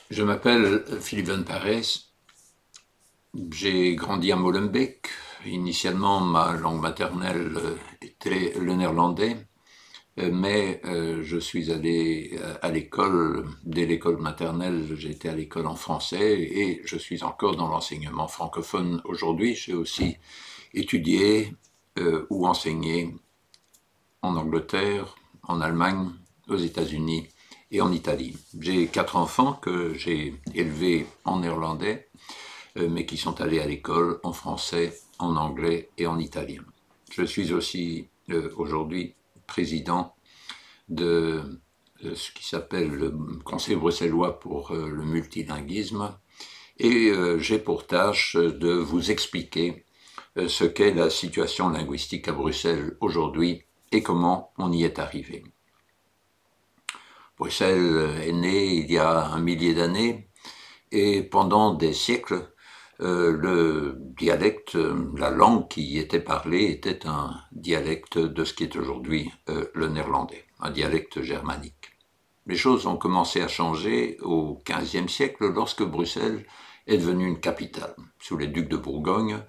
Je m'appelle Philippe Van Parijs. J'ai grandi à Molenbeek. Initialement, ma langue maternelle était le néerlandais, mais je suis allé à l'école, dès l'école maternelle, j'ai été à l'école en français et je suis encore dans l'enseignement francophone aujourd'hui. J'ai aussi étudié ou enseigné en Angleterre, en Allemagne, aux États-Unis et en Italie. J'ai 4 enfants que j'ai élevés en néerlandais, mais qui sont allés à l'école en français, en anglais et en italien. Je suis aussi aujourd'hui président de ce qui s'appelle le Conseil bruxellois pour le multilinguisme, et j'ai pour tâche de vous expliquer ce qu'est la situation linguistique à Bruxelles aujourd'hui et comment on y est arrivé. Bruxelles est née il y a un millier d'années, et pendant des siècles, le dialecte, la langue qui y était parlée était un dialecte de ce qui est aujourd'hui le néerlandais, un dialecte germanique. Les choses ont commencé à changer au XVe siècle lorsque Bruxelles est devenue une capitale. Sous les ducs de Bourgogne,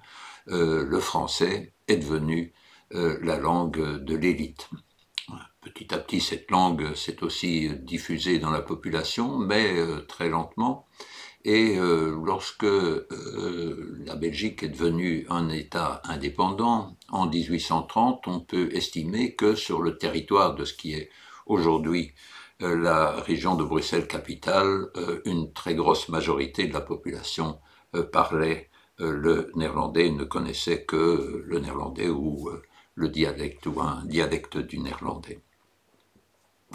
le français est devenu la langue de l'élite. Petit à petit, cette langue s'est aussi diffusée dans la population, mais très lentement. Et lorsque la Belgique est devenue un État indépendant, en 1830, on peut estimer que sur le territoire de ce qui est aujourd'hui la région de Bruxelles-Capitale, une très grosse majorité de la population parlait le néerlandais, ne connaissait que le néerlandais ou le dialecte ou un dialecte du néerlandais.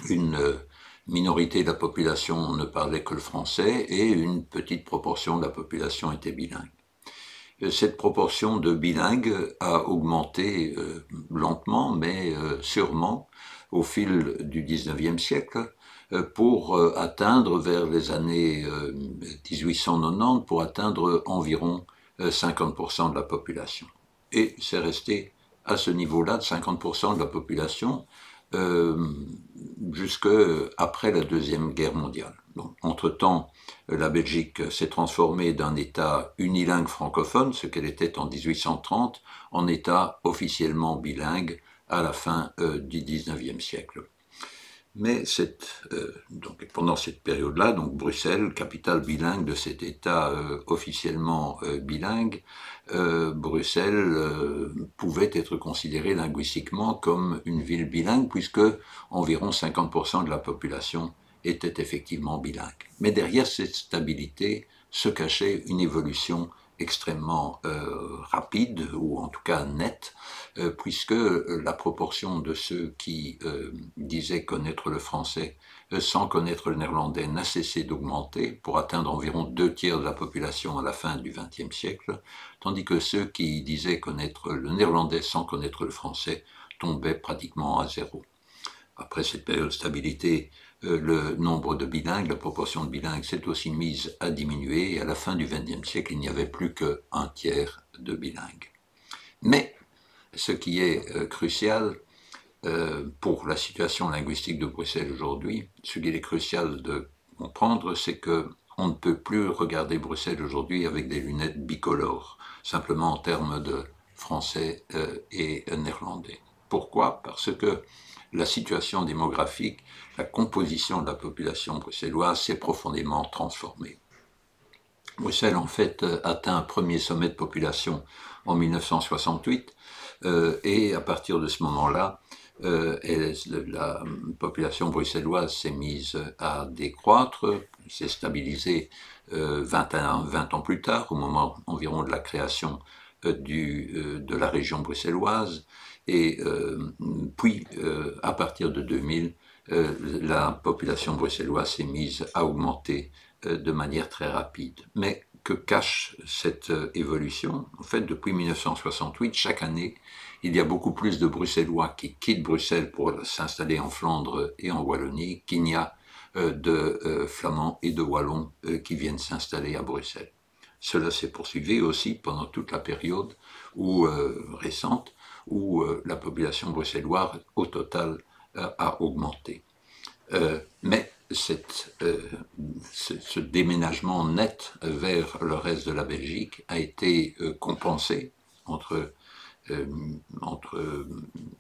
Une minorité de la population ne parlait que le français et une petite proportion de la population était bilingue. Cette proportion de bilingues a augmenté lentement mais sûrement au fil du XIXe siècle pour atteindre vers les années 1890, pour atteindre environ 50% de la population. Et c'est resté à ce niveau-là de 50% de la population jusque après la Deuxième Guerre mondiale. Donc, entre-temps, la Belgique s'est transformée d'un État unilingue francophone, ce qu'elle était en 1830, en État officiellement bilingue à la fin du XIXe siècle. Mais pendant cette période-là, donc Bruxelles, capitale bilingue de cet État officiellement bilingue, Bruxelles pouvait être considérée linguistiquement comme une ville bilingue, puisque environ 50% de la population était effectivement bilingue. Mais derrière cette stabilité se cachait une évolution extrêmement rapide, ou en tout cas nette, puisque la proportion de ceux qui disaient connaître le français sans connaître le néerlandais n'a cessé d'augmenter pour atteindre environ 2 tiers de la population à la fin du XXe siècle, tandis que ceux qui disaient connaître le néerlandais sans connaître le français tombaient pratiquement à zéro. Après cette période de stabilité, le nombre de bilingues, la proportion de bilingues s'est aussi mise à diminuer, et à la fin du XXe siècle, il n'y avait plus qu'un tiers de bilingues. Mais ce qui est crucial pour la situation linguistique de Bruxelles aujourd'hui, ce qu'il est crucial de comprendre, c'est qu'on ne peut plus regarder Bruxelles aujourd'hui avec des lunettes bicolores, simplement en termes de français et néerlandais. Pourquoi? Parce que la situation démographique, la composition de la population bruxelloise s'est profondément transformée. Bruxelles, en fait, atteint un premier sommet de population en 1968, et à partir de ce moment-là, la population bruxelloise s'est mise à décroître, s'est stabilisée 20 ans plus tard, au moment environ de la création de la région bruxelloise, et puis à partir de 2000, la population bruxelloise s'est mise à augmenter de manière très rapide. Mais que cache cette évolution? En fait, depuis 1968, chaque année, il y a beaucoup plus de Bruxellois qui quittent Bruxelles pour s'installer en Flandre et en Wallonie qu'il n'y a de Flamands et de Wallons qui viennent s'installer à Bruxelles. Cela s'est poursuivi aussi pendant toute la période récente où la population bruxelloise au total a augmenté. Mais ce déménagement net vers le reste de la Belgique a été compensé entre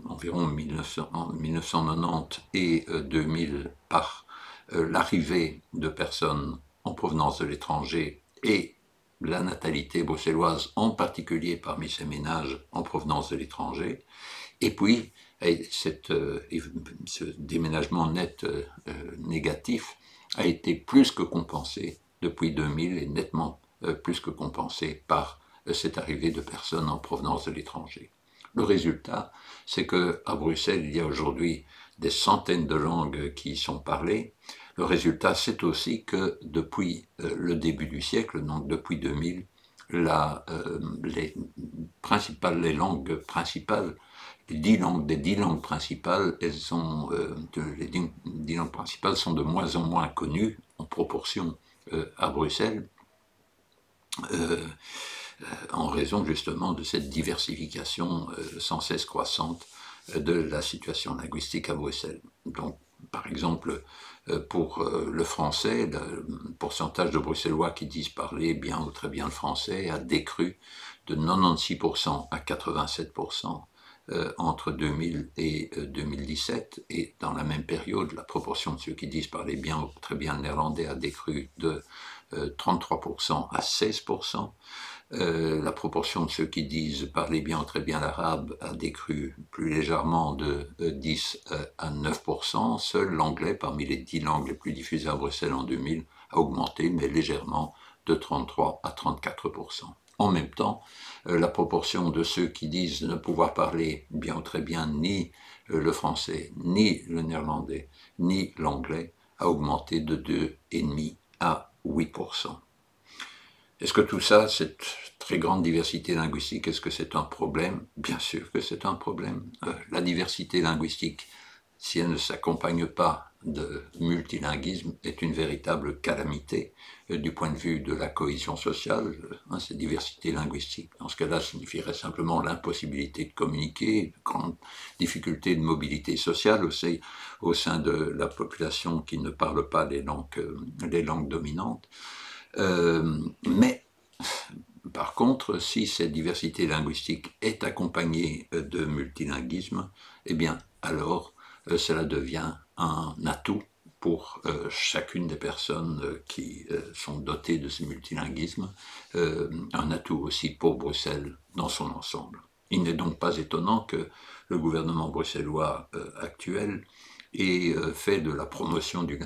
environ 1990 et 2000 par l'arrivée de personnes en provenance de l'étranger et la natalité bruxelloise, en particulier parmi ces ménages en provenance de l'étranger. Et puis, ce déménagement net négatif a été plus que compensé depuis 2000 et nettement plus que compensé par cette arrivée de personnes en provenance de l'étranger. Le résultat, c'est qu'à Bruxelles, il y a aujourd'hui des centaines de langues qui y sont parlées. Le résultat, c'est aussi que depuis le début du siècle, donc depuis 2000, les langues principales, les 10 langues principales, les 10 langues principales sont de moins en moins connues en proportion à Bruxelles, en raison justement de cette diversification sans cesse croissante de la situation linguistique à Bruxelles. Donc, par exemple, pour le français, le pourcentage de Bruxellois qui disent parler bien ou très bien le français a décru de 96% à 87% entre 2000 et 2017, et dans la même période, la proportion de ceux qui disent parler bien ou très bien le néerlandais a décru de 33% à 16%. La proportion de ceux qui disent parler bien ou très bien l'arabe a décru plus légèrement de 10 à 9%. Seul l'anglais, parmi les 10 langues les plus diffusées à Bruxelles en 2000, a augmenté, mais légèrement, de 33 à 34%. En même temps, la proportion de ceux qui disent ne pouvoir parler bien ou très bien ni le français, ni le néerlandais, ni l'anglais a augmenté de 2,5 à 8%. Est-ce que tout ça, cette très grande diversité linguistique, est-ce que c'est un problème? Bien sûr que c'est un problème. La diversité linguistique, si elle ne s'accompagne pas de multilinguisme, est une véritable calamité du point de vue de la cohésion sociale. Cette diversité linguistique, dans ce cas-là, signifierait simplement l'impossibilité de communiquer, de grandes difficultés de mobilité sociale aussi au sein de la population qui ne parle pas les langues dominantes. Mais par contre, si cette diversité linguistique est accompagnée de multilinguisme, eh bien alors cela devient un atout pour chacune des personnes qui sont dotées de ce multilinguisme, un atout aussi pour Bruxelles dans son ensemble. Il n'est donc pas étonnant que le gouvernement bruxellois actuel et fait de la promotion du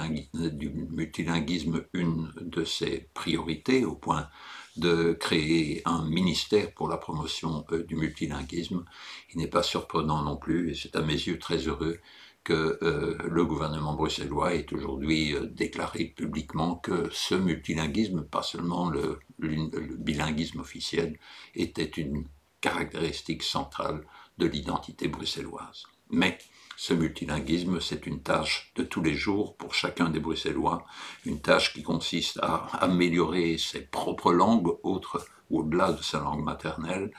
multilinguisme une de ses priorités, au point de créer un ministère pour la promotion du multilinguisme. Il n'est pas surprenant non plus, et c'est à mes yeux très heureux, que le gouvernement bruxellois ait aujourd'hui déclaré publiquement que ce multilinguisme, pas seulement le bilinguisme officiel, était une caractéristique centrale de l'identité bruxelloise. Mais ce multilinguisme, c'est une tâche de tous les jours pour chacun des Bruxellois, une tâche qui consiste à améliorer ses propres langues, autres ou au-delà de sa langue maternelle,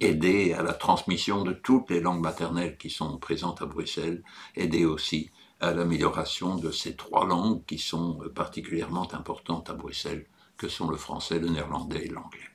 aider à la transmission de toutes les langues maternelles qui sont présentes à Bruxelles, aider aussi à l'amélioration de ces 3 langues qui sont particulièrement importantes à Bruxelles, que sont le français, le néerlandais et l'anglais.